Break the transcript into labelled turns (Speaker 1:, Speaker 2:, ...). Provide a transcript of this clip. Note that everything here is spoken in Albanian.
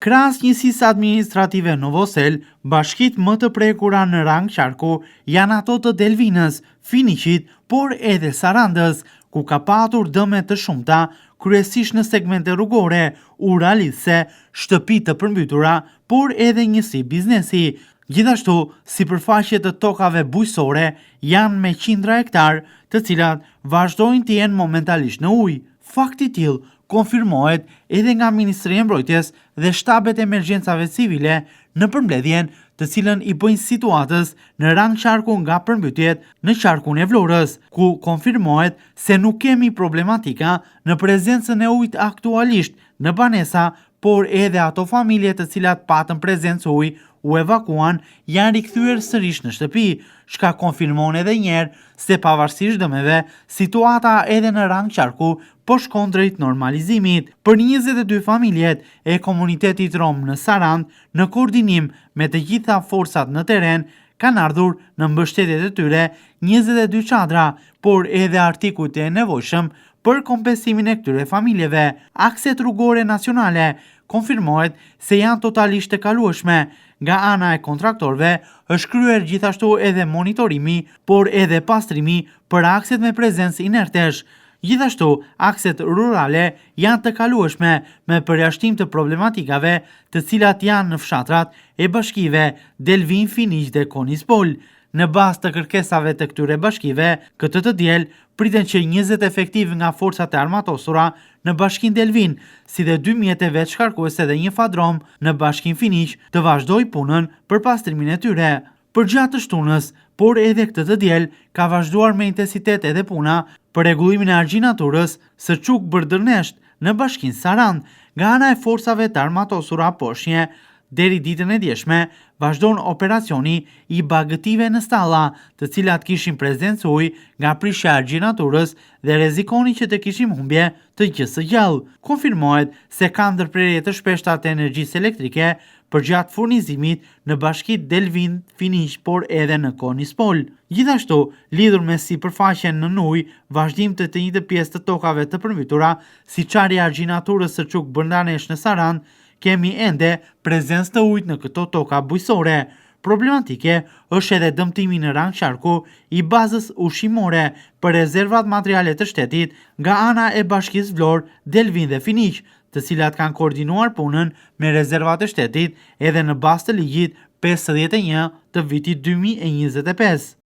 Speaker 1: Krahas njësisë administrative Novosel, bashkitë më të prekura në rang qarku janë ato të Delvinës, Finiqit, por edhe Sarandës, ku ka patur dëme të shumta, kryesisht në segmente rrugore, ura lidhse, shtëpi të përmbytura, por edhe njësi biznesi. Gjithashtu, sipërfaqe të tokave bujqësore janë me qindra hektar, të cilat vazhdojnë të jenë momentalisht në ujë. Fakti i tillë konfirmohet edhe nga Ministria e Mbrojtjes dhe shtabet e emergjencave civile në përmbledhjen të cilën i bëjnë situatës në rang qarku nga përmbytjet në qarkun e Vlorës, ku konfirmohet se nuk kemi problematika në prezencën e ujit aktualisht në banesa, por edhe ato familje të cilat patën prezencë ujë u evakuan janë rikthyer sërish në shtëpi, çka konfirmon edhe njerë se pavarësisht dëmeve, situata edhe në rang qarku po shkon drejt normalizimit. Për 22 familjet e komunitetit rom në Sarand, në koordinim me të gjitha forcat në teren, kanë ardhur në mbështetjet e tyre 22 çadra, por edhe artikujt e nevojshëm për kompensimin e këtyre familjeve. Akset rrugore nacionale konfirmohet se janë totalisht të kalueshme. Nga ana e kontraktorëve është kryer gjithashtu edhe monitorimi, por edhe pastrimi për akset me prezencë inertesh. Gjithashtu, akset rurale janë të kalueshme me përjashtim të problematikave të cilat janë në fshatrat e bashkive Delvin, Finiq dhe Konispol. Në bazë të kërkesave të këtyre bashkive, këtë të diel priten që 20 efektiv nga forcat e armatosura në bashkin Delvin, si dhe 2 mjete veç shkarkuese dhe një fadrom në bashkin Finiq të vazhdoj punën për pastrimin e tyre. Për gjatë të shtunës, por edhe këtë të diel, ka vazhduar me intensitet edhe puna për rregullimin e argjinaturës së Çuk Bërdërnesht në bashkin Sarand, nga ana e forcave të armatosura poshtje. Deri ditën e djeshme, vazhdon operacioni i bagëtive në stalla, të cilat kishin prezencë ujë nga prishja e argjinaturës dhe rrezikoni që të kishim humbje të gjysë së gjallë. Konfirmohet se ka ndërprerje të shpeshta të energjisë elektrike përgjatë furnizimit në bashkitë Delvin, Finiq, por edhe në Konispol. Gjithashtu, lidhur me sipërfaqen nën ujë, vazhdim të njëjtë pjesë të tokave të përmbytura, si çarja e argjinaturës së Çuk Bërdanesh në Sarand, kemi ende prezencë të ujit në këto toka bujqësore. Problematike është edhe dëmtimi në rang qarku i bazës ushqimore për rezervat materiale të shtetit nga ana e bashkisë Vlorë, Delvin dhe Finiq, të cilat kanë koordinuar punën me rezervat e shtetit edhe në bazë të ligjit 51 të vitit 2025.